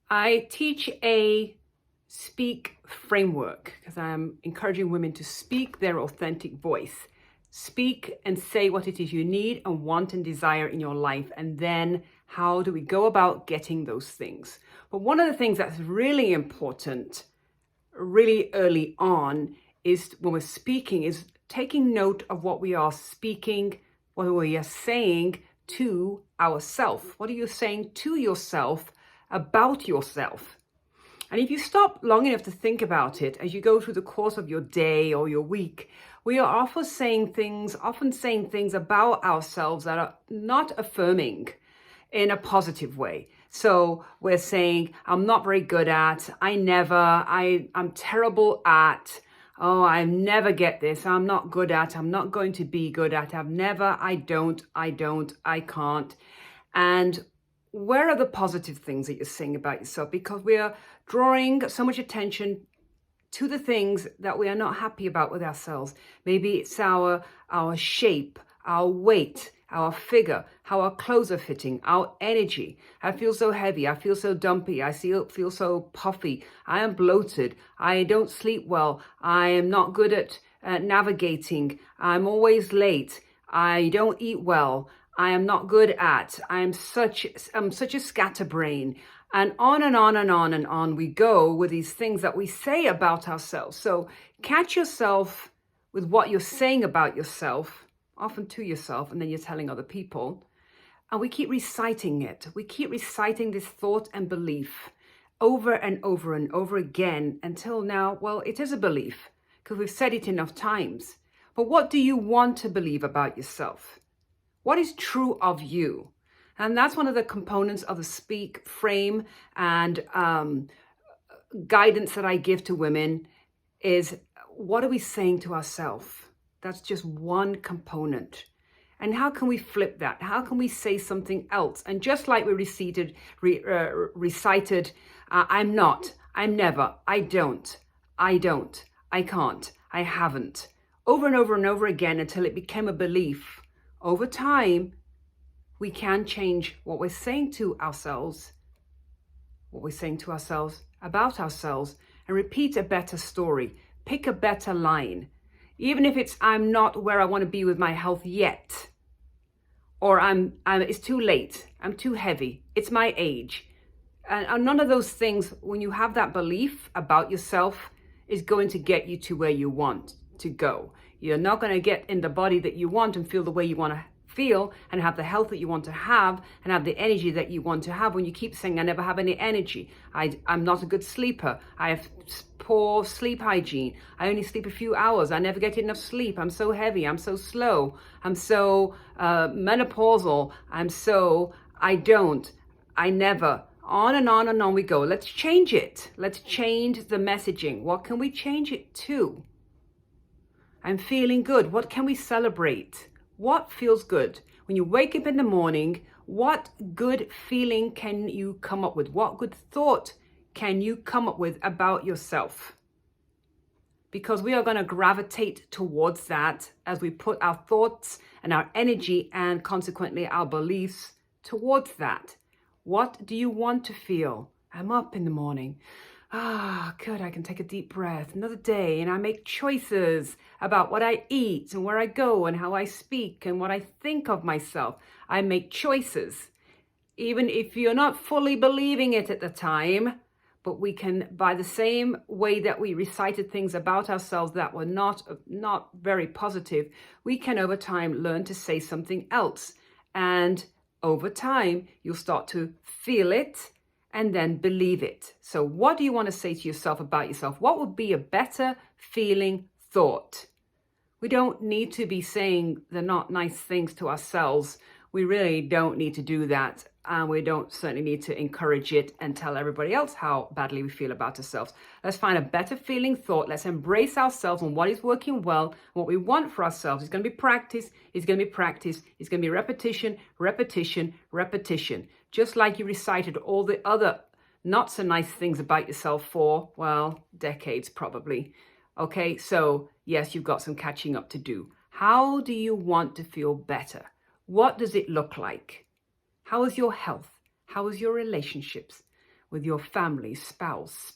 I teach a speak framework because I'm encouraging women to speak their authentic voice. Speak and say what it is you need and want and desire in your life. And then how do we go about getting those things? But one of the things that's really important, really early on, is when we're speaking, is taking note of what we are speaking, what we are saying to ourselves. What are you saying to yourself about yourself? And if you stop long enough to think about it as you go through the course of your day or your week, we are often saying things about ourselves that are not affirming in a positive way. So we're saying, I'm not very good at, I'm terrible at, oh, I never get this, I'm not good at, I'm not going to be good at, I don't, I can't. And where are the positive things that you're saying about yourself? Because we are drawing so much attention to the things that we are not happy about with ourselves. Maybe it's our shape, our weight, our figure, how our clothes are fitting, our energy. I feel so heavy. I feel so dumpy. I feel so puffy. I am bloated. I don't sleep well. I am not good at navigating. I'm always late. I don't eat well. I am not good at. I'm such a scatterbrain. And on and on and on and on we go with these things that we say about ourselves. So catch yourself with what you're saying about yourself, often to yourself, and then you're telling other people. And we keep reciting it. We keep reciting this thought and belief over and over and over again until now, well, it is a belief because we've said it enough times. But what do you want to believe about yourself? What is true of you? And that's one of the components of the speak frame and guidance that I give to women is, what are we saying to ourselves? That's just one component. And how can we flip that? How can we say something else? And just like we recited, I'm not, I'm never, I don't, I can't, I haven't, over and over and over again until it became a belief. Over time, we can change what we're saying to ourselves, what we're saying to ourselves about ourselves, and repeat a better story. Pick a better line. Even if it's, I'm not where I want to be with my health yet, or it's too late, I'm too heavy, it's my age. And none of those things, when you have that belief about yourself, is going to get you to where you want to go. You're not going to get in the body that you want and feel the way you want to feel and have the health that you want to have and have the energy that you want to have when you keep saying, I never have any energy. I'm not a good sleeper. I have poor sleep hygiene. I only sleep a few hours. I never get enough sleep. I'm so heavy. I'm so slow. I'm so menopausal. I never. On and on and on we go. Let's change it. Let's change the messaging. What can we change it to? I'm feeling good. What can we celebrate? What feels good? When you wake up in the morning, what good feeling can you come up with? What good thought can you come up with about yourself? Because we are going to gravitate towards that as we put our thoughts and our energy and consequently our beliefs towards that. What do you want to feel? I'm up in the morning. Good, I can take a deep breath, another day, and I make choices about what I eat and where I go and how I speak and what I think of myself. I make choices, even if you're not fully believing it at the time, but we can, by the same way that we recited things about ourselves that were not very positive, we can over time learn to say something else. And over time, you'll start to feel it and then believe it. So what do you want to say to yourself about yourself? What would be a better feeling thought? We don't need to be saying the not nice things to ourselves. We really don't need to do that. And we don't certainly need to encourage it and tell everybody else how badly we feel about ourselves. Let's find a better feeling thought. Let's embrace ourselves and what is working well. What we want for ourselves is going to be practice. It's going to be practice. It's going to be repetition, repetition, repetition. Just like you recited all the other not so nice things about yourself for, well, decades probably. Okay, so yes, you've got some catching up to do. How do you want to feel better? What does it look like? How is your health? How is your relationships? with your family, spouse,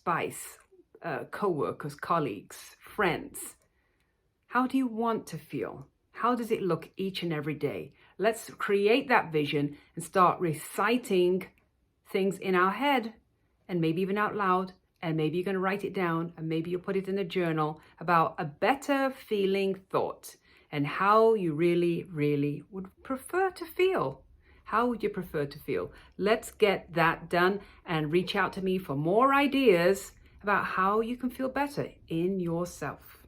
co-workers, colleagues, friends. How do you want to feel? How does it look each and every day? Let's create that vision and start reciting things in our head, and maybe even out loud, and maybe you're going to write it down, and maybe you'll put it in a journal about a better feeling thought and how you really, really would prefer to feel. How would you prefer to feel? Let's get that done and reach out to me for more ideas about how you can feel better in yourself.